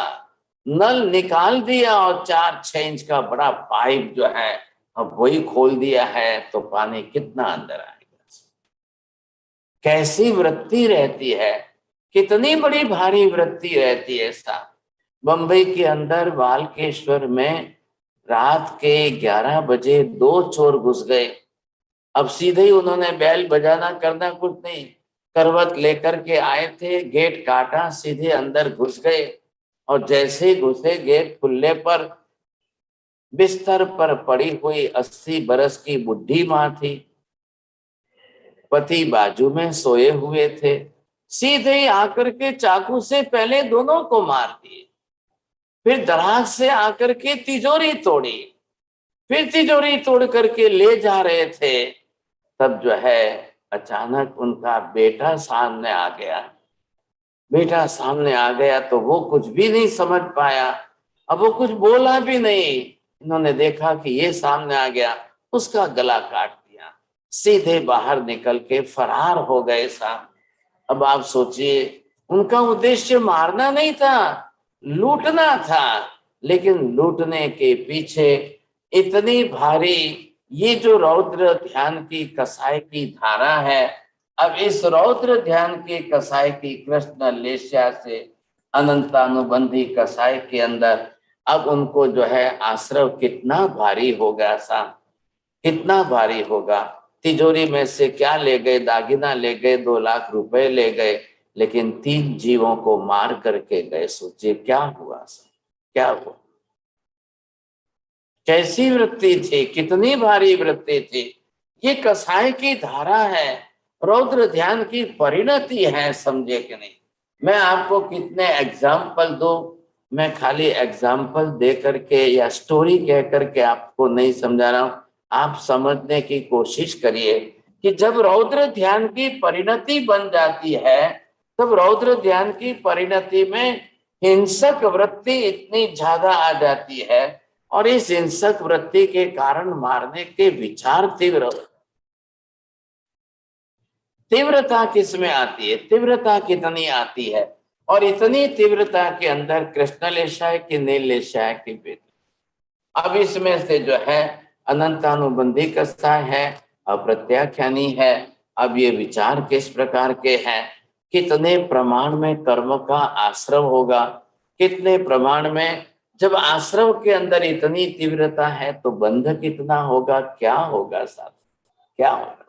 नल निकाल दिया और 4-6 इंच का बड़ा पाइप जो है अब वही खोल दिया है, तो पानी कितना अंदर आएगा। कैसी वृत्ति रहती है, कितनी बड़ी भारी वृत्ति रहती है साहब। बंबई के अंदर बालकेश्वर में रात के 11 बजे 2 चोर घुस गए। अब सीधे ही उन्होंने बैल बजाना करना कुछ नहीं, करवट लेकर के आए थे, गेट काटा, सीधे अंदर घुस गए। और जैसे ही घुसे, गेट खुलने पर बिस्तर पर पड़ी हुई 80 बरस की बुढ़ी मां थी, पति बाजू में सोए हुए थे। सीधे ही आकर के चाकू से पहले दोनों को मार दिए, फिर दराज से आकर के तिजोरी तोड़ी, फिर तिजोरी तोड़ करके ले जा रहे थे। तब जो है अचानक उनका बेटा सामने आ गया। बेटा सामने आ गया तो वो कुछ भी नहीं समझ पाया, अब वो कुछ बोला भी नहीं। इन्होंने देखा कि ये सामने आ गया, उसका गला काट दिया, सीधे बाहर निकल के फरार हो गए साहब। अब आप सोचिए, उनका उद्देश्य मारना नहीं था, लूटना था, लेकिन लूटने के पीछे इतनी भारी ये जो रौद्र ध्यान की कसाई की धारा है। अब इस रौद्र ध्यान के कसाई की कृष्ण लेस्या से अनंतानुबंधी कसाई के अंदर अब उनको जो है आश्रव कितना भारी होगा साहब, कितना भारी होगा। तिजोरी में से क्या ले गए, दागिना ले गए, 2 लाख रुपए ले गए, लेकिन 3 जीवों को मार करके गए। सोचिए क्या हुआ साहब, क्या हुआ। कैसी वृत्ति थी, कितनी भारी वृत्ति थी। ये कसाई की धारा है, रौद्र ध्यान की परिणति है, समझे कि नहीं। मैं आपको कितने एग्जाम्पल दूं, मैं खाली एग्जाम्पल दे करके या स्टोरी कह करके आपको नहीं समझा रहा हूं। आप समझने की कोशिश करिए कि जब रौद्र ध्यान की परिणति बन जाती है, तब रौद्र ध्यान की परिणति में हिंसक वृत्ति इतनी ज्यादा आ जाती है, और इस हिंसक वृत्ति के कारण मारने के विचार तीव्र। तीव्रता किसमें आती है, तीव्रता कितनी आती है, और इतनी तीव्रता के अंदर कृष्ण लेशा है कि नील लेशा है कि बेटी। अब इसमें से जो है अनंतानुबंधी कसाय है, अप्रत्याख्यानी है। अब ये विचार किस प्रकार के हैं, कितने प्रमाण में कर्म का आश्रव होगा, कितने प्रमाण में। जब आश्रव के अंदर इतनी तीव्रता है तो बंध कितना होगा, क्या होगा साहब, क्या होगा।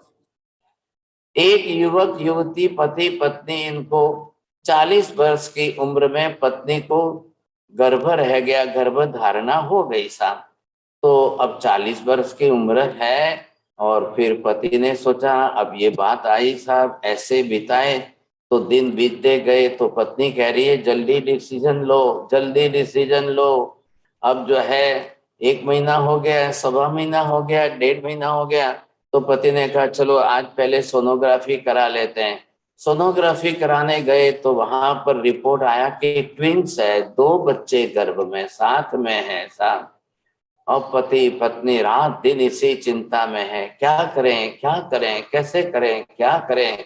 एक युवक युवती पति पत्नी, इनको 40 वर्ष की उम्र में पत्नी को गर्भ रह गया, गर्भ धारणा हो गई साहब। तो अब 40 वर्ष की उम्र है, और फिर पति ने सोचा अब ये बात आई साहब, ऐसे बिताए तो दिन बीतते गए। तो पत्नी कह रही है जल्दी डिसीजन लो, जल्दी डिसीजन लो। अब जो है 1 महीना हो गया, 1.25 महीना हो गया, 1.5 महीना हो गया, तो पति ने कहा चलो आज पहले सोनोग्राफी करा लेते हैं। सोनोग्राफी कराने गए तो वहां पर रिपोर्ट आया कि ट्विंस है, 2 बच्चे गर्भ में साथ में है साथ। और पति पत्नी रात दिन इसी चिंता में है, क्या करें क्या करें, कैसे करें क्या करें।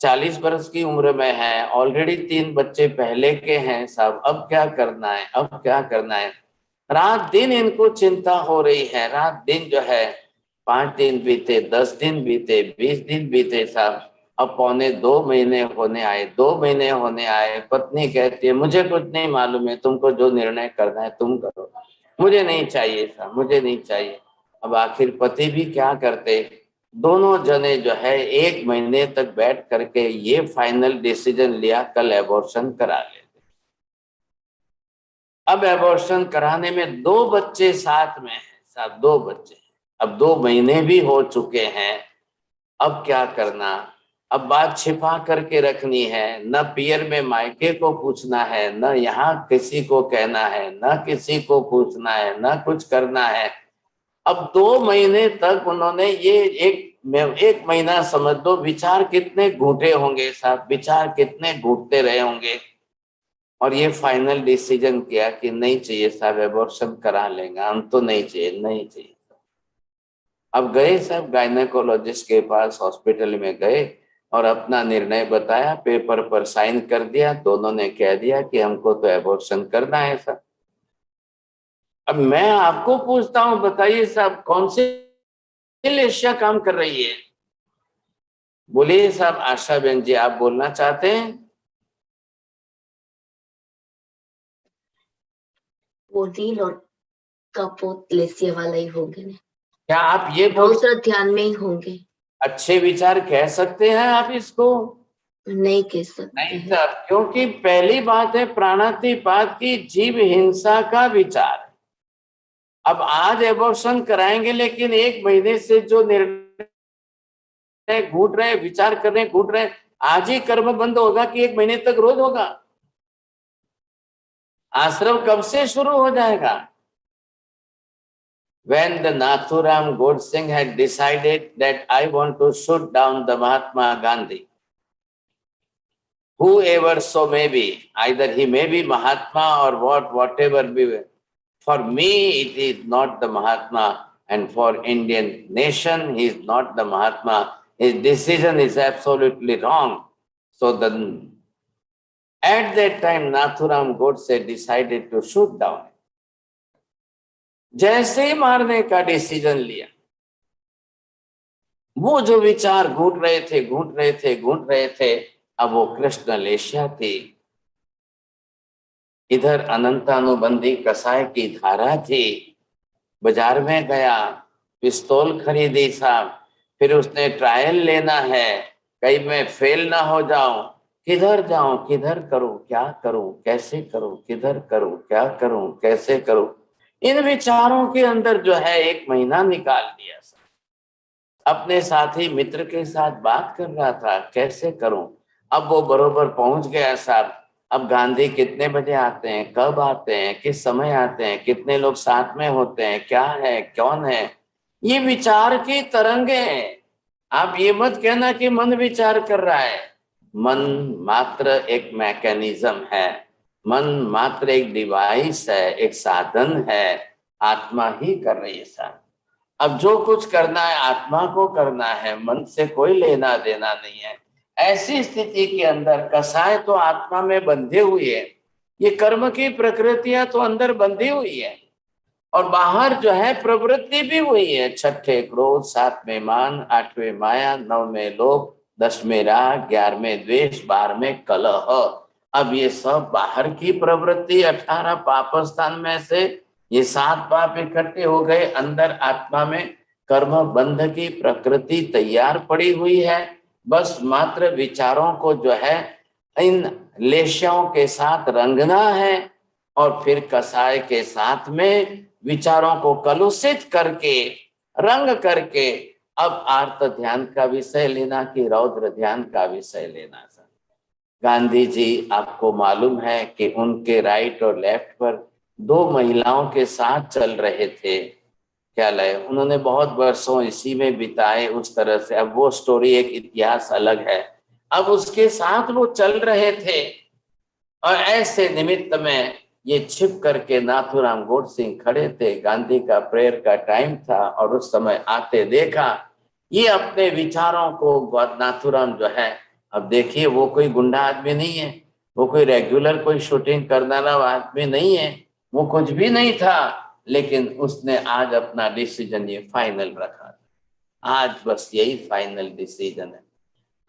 40 वर्ष की उम्र में है, ऑलरेडी 3 बच्चे पहले के हैं साहब, अब क्या करना है, अब क्या करना है। रात दिन इनको चिंता हो रही है, रात दिन जो है 5 दिन बीते, 10 दिन बीते, 20 दिन बीते साहब। अब 2.25 महीने होने आए, 2 महीने होने आए। पत्नी कहती है मुझे कुछ नहीं मालूम है, तुमको जो निर्णय करना है तुम करो, मुझे नहीं चाहिए साहब, मुझे नहीं चाहिए। अब आखिर पति भी क्या करते, दोनों जने जो है 1 महीने तक बैठ करके ये फाइनल डिसीजन लिया कल एबॉर्शन करा ले। अब एबॉर्शन कराने में 2 बच्चे साथ में हैं साहब, 2 बच्चे। अब 2 महीने भी हो चुके हैं, अब क्या करना। अब बात छिपा करके रखनी है, न पियर में मायके को पूछना है, न यहाँ किसी को कहना है, न किसी को पूछना है, न कुछ करना है। अब 2 महीने तक उन्होंने ये एक महीना समझ दो, विचार कितने घूटे होंगे साहब, विचार कितने घूटते रहे होंगे। और ये फाइनल डिसीजन किया कि नहीं चाहिए साहब, एबॉर्शन करा लेंगे हम, तो नहीं चाहिए, नहीं चाहिए। अब गए साहब गायनेकोलॉजिस्ट के पास, हॉस्पिटल में गए और अपना निर्णय बताया, पेपर पर साइन कर दिया। दोनों ने कह दिया कि हमको तो एबॉर्शन करना है साहब। अब मैं आपको पूछता हूं, बताइए साहब कौन सी एशिया काम कर रही है? बोलिए साहब, आशा बहन जी आप बोलना चाहते हैं? वो रील और कपोत लेसिया वाला ही होंगे ने। क्या आप ये बोल रोज ध्यान में ही होंगे? अच्छे विचार कह सकते हैं आप इसको? नहीं कह सकते नहीं हैं। साहब, क्योंकि पहली बात है प्राणातिपात की जीव हिंसा का विचार। अब आज एबॉर्शन कराएंगे, लेकिन 1 महीने से जो निर्णय घूट रहे, विचार कर रहे, घूट रहे, आज ही कर्म बंद होगा कि 1 महीने तक रोज होगा? आश्रम कब से शुरू हो जाएगा? When the Nathuram Godse had decided that I want to shoot down the Mahatma Gandhi, whoever so may be, either he may be Mahatma or whatever be, for me it is not the Mahatma, and for Indian nation he is not the Mahatma. His decision is absolutely wrong. So then, at that time Nathuram Godse decided to shoot down. जैसे ही मारने का decision लिया, वो जो विचार घूट रहे थे, घूट रहे थे, घूट रहे थे, अब वो कृष्ण लेशिया थी, इधर अनंतानुबंधी कसाय की धारा थी। बाजार में गया, पिस्तौल खरीदी साहब, फिर उसने ट्रायल लेना है, कहीं मैं फेल ना हो जाऊं, किधर जाऊं, किधर करूं, क्या करूं, कैसे करूं, किधर करूं, क्या करूं, कैसे करूं। इन विचारों के अंदर जो है 1 महीना निकाल दिया। अपने साथी मित्र के साथ बात कर रहा था, कैसे करूं। अब वो बरोबर पहुंच गया साहब। अब गांधी कितने बजे आते हैं, कब आते हैं, किस समय आते हैं, कितने लोग साथ में होते हैं, क्या है, कौन है, ये विचार की तरंगे हैं। आप ये मत कहना कि मन विचार कर रहा है। मन मात्र एक मैकेनिज्म है, मन मात्र एक डिवाइस है, एक साधन है, आत्मा ही कर रही है साहब। अब जो कुछ करना है आत्मा को करना है, मन से कोई लेना देना नहीं है। ऐसी स्थिति के अंदर कसाय तो आत्मा में बंधे हुए है, ये कर्म की प्रकृतियां तो अंदर बंधी हुई है, और बाहर जो है प्रवृत्ति भी हुई है। 6ठे क्रोध, 7वें मान, 8वें माया, 9वें लोभ, 10वें राग, 11वें द्वेष, 12वें कलह। अब ये सब बाहर की प्रवृत्ति 18 पाप स्थान में से ये 7 पाप इकट्ठे हो गए। अंदर आत्मा में कर्म बंध की प्रकृति तैयार पड़ी हुई है। बस मात्र विचारों को जो है इन लेशियों के साथ रंगना है, और फिर कसाय के साथ में विचारों को कलुषित करके, रंग करके अब आर्त ध्यान का विषय लेना कि रौद्र ध्यान का विषय लेना। गांधी जी आपको मालूम है कि उनके राइट और लेफ्ट पर दो महिलाओं के साथ चल रहे थे, क्या लय, उन्होंने बहुत वर्षों इसी में बिताए उस तरह से। अब वो स्टोरी एक इतिहास अलग है। अब उसके साथ वो चल रहे थे और ऐसे निमित्त में ये छिप करके नाथूराम गोडसे खड़े थे। गांधी का प्रेयर का टाइम था और उस समय आते देखा। ये अपने विचारों को नाथूराम जो है, अब देखिए वो कोई गुंडा आदमी नहीं है, वो कोई रेगुलर कोई शूटिंग करने वाला आदमी नहीं है, वो कुछ भी नहीं था, लेकिन उसने आज अपना डिसीजन ये फाइनल रखा। आज बस यही फाइनल डिसीजन है।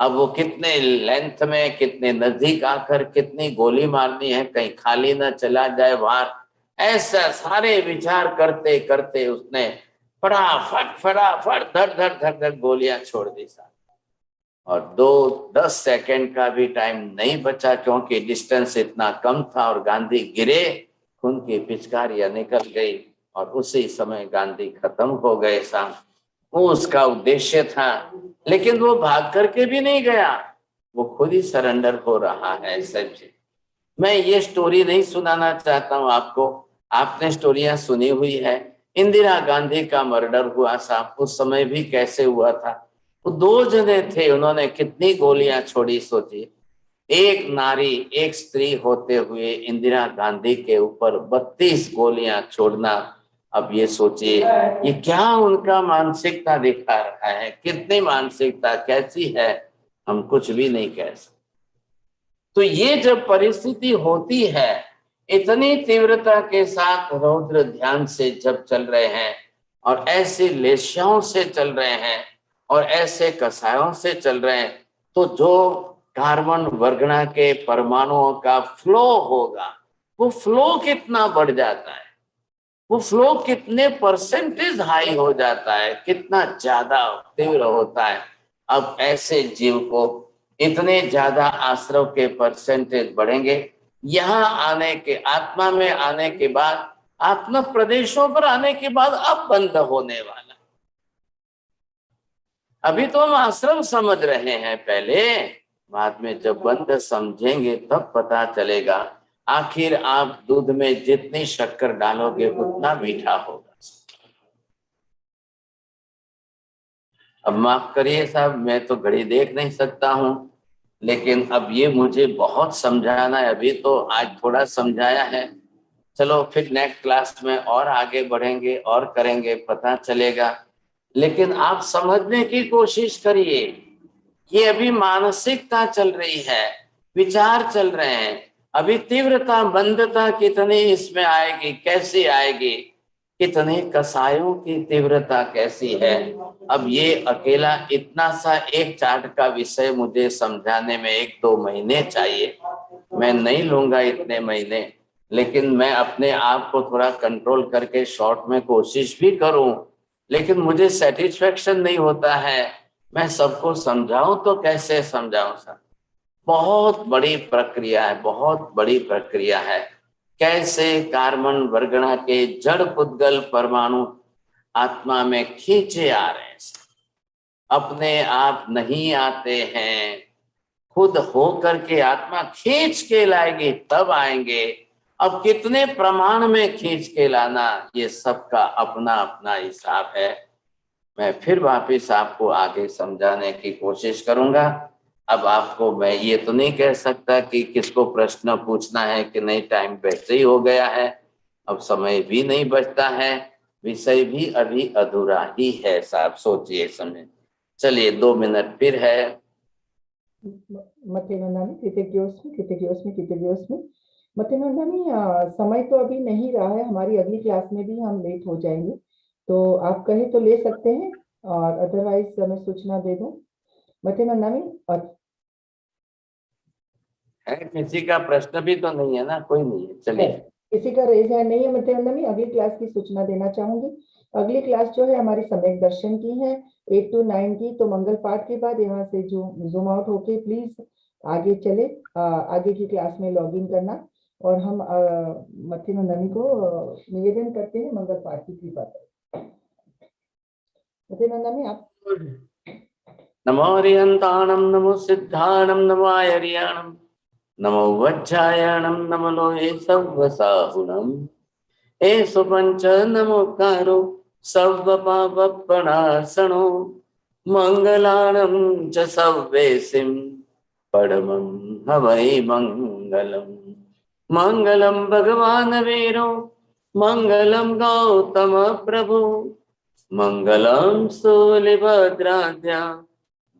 अब वो कितने लेंथ में, कितने नजदीक आकर कितनी गोली मारनी है, कहीं खाली ना चला जाए बाहर, ऐसा सारे विचार करते करते उसने फटाफट फटाफट धड़ धड़ धड़ धड़ गोलियां छोड़ दी साहब। और 2-10 सेकंड का भी टाइम नहीं बचा, क्योंकि डिस्टेंस इतना कम था और गांधी गिरे, खून की पिचकारियां निकल गई और उसी समय गांधी खत्म हो गए साहब। वो उसका उद्देश्य था, लेकिन वो भाग करके भी नहीं गया, वो खुद ही सरेंडर हो रहा है। समझे, मैं ये स्टोरी नहीं सुनाना चाहता हूं आपको, आपने स्टोरियां सुनी हुई है। इंदिरा गांधी का मर्डर हुआ साहब, उस समय भी कैसे हुआ था। वो दो जने थे, उन्होंने कितनी गोलियां छोड़ी, सोचिए। एक नारी, एक स्त्री होते हुए इंदिरा गांधी के ऊपर 32 गोलियां छोड़ना। अब ये सोचिए, ये क्या उनका मानसिकता दिखा रहा है, कितनी मानसिकता कैसी है, हम कुछ भी नहीं कह सकते। तो ये जब परिस्थिति होती है, इतनी तीव्रता के साथ रौद्र ध्यान से जब चल रहे हैं और ऐसी लेस्याओं से चल रहे हैं और ऐसे कसायों से चल रहे हैं, तो जो कार्बन वर्गना के परमाणुओं का फ्लो होगा, वो फ्लो कितना बढ़ जाता है, वो फ्लो कितने परसेंटेज हाई हो जाता है, कितना ज्यादा तीव्र होता है। अब ऐसे जीव को इतने ज्यादा आश्रव के परसेंटेज बढ़ेंगे। यहाँ आने के, आत्मा में आने के बाद, आत्मा प्रदेशों पर आने के बाद अब बंद होने वाला। अभी तो हम आश्रम समझ रहे हैं पहले, बाद में जब बंद समझेंगे तब पता चलेगा। आखिर आप दूध में जितनी शक्कर डालोगे उतना मीठा होगा। अब माफ करिए साहब, मैं तो घड़ी देख नहीं सकता हूं, लेकिन अब ये मुझे बहुत समझाना है। अभी तो आज थोड़ा समझाया है, चलो फिर नेक्स्ट क्लास में और आगे बढ़ेंगे और करेंगे, पता चलेगा। लेकिन आप समझने की कोशिश करिए, ये अभी मानसिकता चल रही है, विचार चल रहे हैं। अभी तीव्रता, मंदता कितनी इसमें आएगी, कैसी आएगी, कितने कसायों की तीव्रता कैसी है। अब ये अकेला इतना सा एक चार्ट का विषय मुझे समझाने में 1-2 महीने चाहिए। मैं नहीं लूंगा इतने महीने, लेकिन मैं अपने आप को थोड़ा कंट्रोल करके शॉर्ट में कोशिश भी करूं, लेकिन मुझे सेटिस्फेक्शन नहीं होता है। मैं सबको समझाऊं तो कैसे समझाऊं सर, बहुत बड़ी प्रक्रिया है, बहुत बड़ी प्रक्रिया है। कैसे कार्बन वर्गना के जड़ पुद्गल परमाणु आत्मा में खींचे आ रहे हैं, अपने आप नहीं आते हैं, खुद हो करके आत्मा खींच के लाएगी तब आएंगे। अब कितने प्रमाण में खींच के लाना, ये सबका अपना अपना हिसाब है। मैं फिर वापिस आपको आगे समझाने की कोशिश करूंगा। अब आपको मैं ये तो नहीं कह सकता कि किसको प्रश्न पूछना है कि नहीं, टाइम वैसे ही हो गया है, अब समय भी नहीं बचता है, विषय भी अभी अधूरा ही है साहब, सोचिए समझे। चलिए 2 मिनट फिर है। मतेनंदानी कृतज्ञोस्मि। मतेनंदानी समय तो अभी नहीं रहा है, हमारी अगली क्लास में भी हम लेट हो जाएंगे, तो आप कहें तो ले सकते हैं, और अदरवाइज मैं सूचना दे दूं। मतेनंदानी किसी का प्रश्न भी तो नहीं है ना, कोई नहीं है, चलिए। किसी का रेज हैंड नहीं है। मतेनंदानी अगली क्लास की सूचना देना चाहूंगी। अगली क्लास जो है हमारी सम्यक दर्शन की है, 8 to 9 की। तो मंगल पाठ के बाद यहाँ से जो जूम आउट होके प्लीज आगे चले, आगे की क्लास में लॉग इन करना। और हम मतेनंदानी को निवेदन करते हैं मंगल पाठ की कृपा करें। मतेनंदानी आप। नमो हरिहंताणं, नमो सिद्धाणं, नमो आयर्याणं, नमो वज्रायणं, नमो लोहे सर्वसाहुणं, एषु पंच नमोकारो सर्वपापप्रणाशनो मंगलानं च सर्वेसिं परमं हवै मंगलम्। मंगलम भगवान वीरो मंगलम गौतम प्रभु मंगलम सूलिभद्राद्या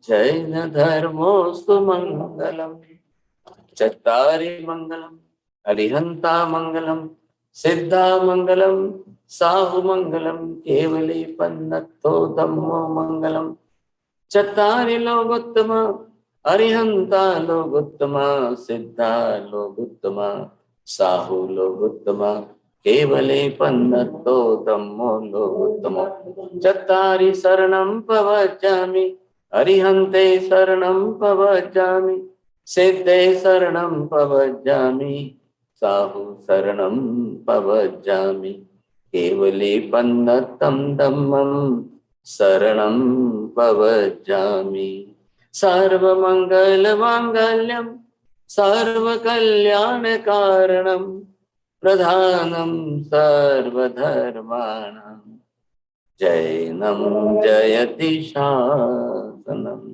जैन धर्मोस्तु मंगलम। चत्तारि मंगलम अरिहंता मंगलम सिद्धा मंगलम साहु मंगलम केवली पन्नतो धम्मो मंगलम। चत्तारि लोकोत्तम अरिहंता लोकोत्तम सिद्धा लोकोत्तम साहु लोकोत्तम केवले पन्नतो धम्मो लोकोत्तम। चत्तारि शरणं प्रवचामि अरिहन्ते शरणं प्रवचामि सिद्धे शरणं प्रवचामि साहु शरणं प्रवचामि केवले पन्नतं धम्मं शरणं प्रवचामि। सर्वमंगलमांगल्यं सर्वकल्याणकारणं प्रधानं सर्वधर्माणां जैनं जयति शासनम्।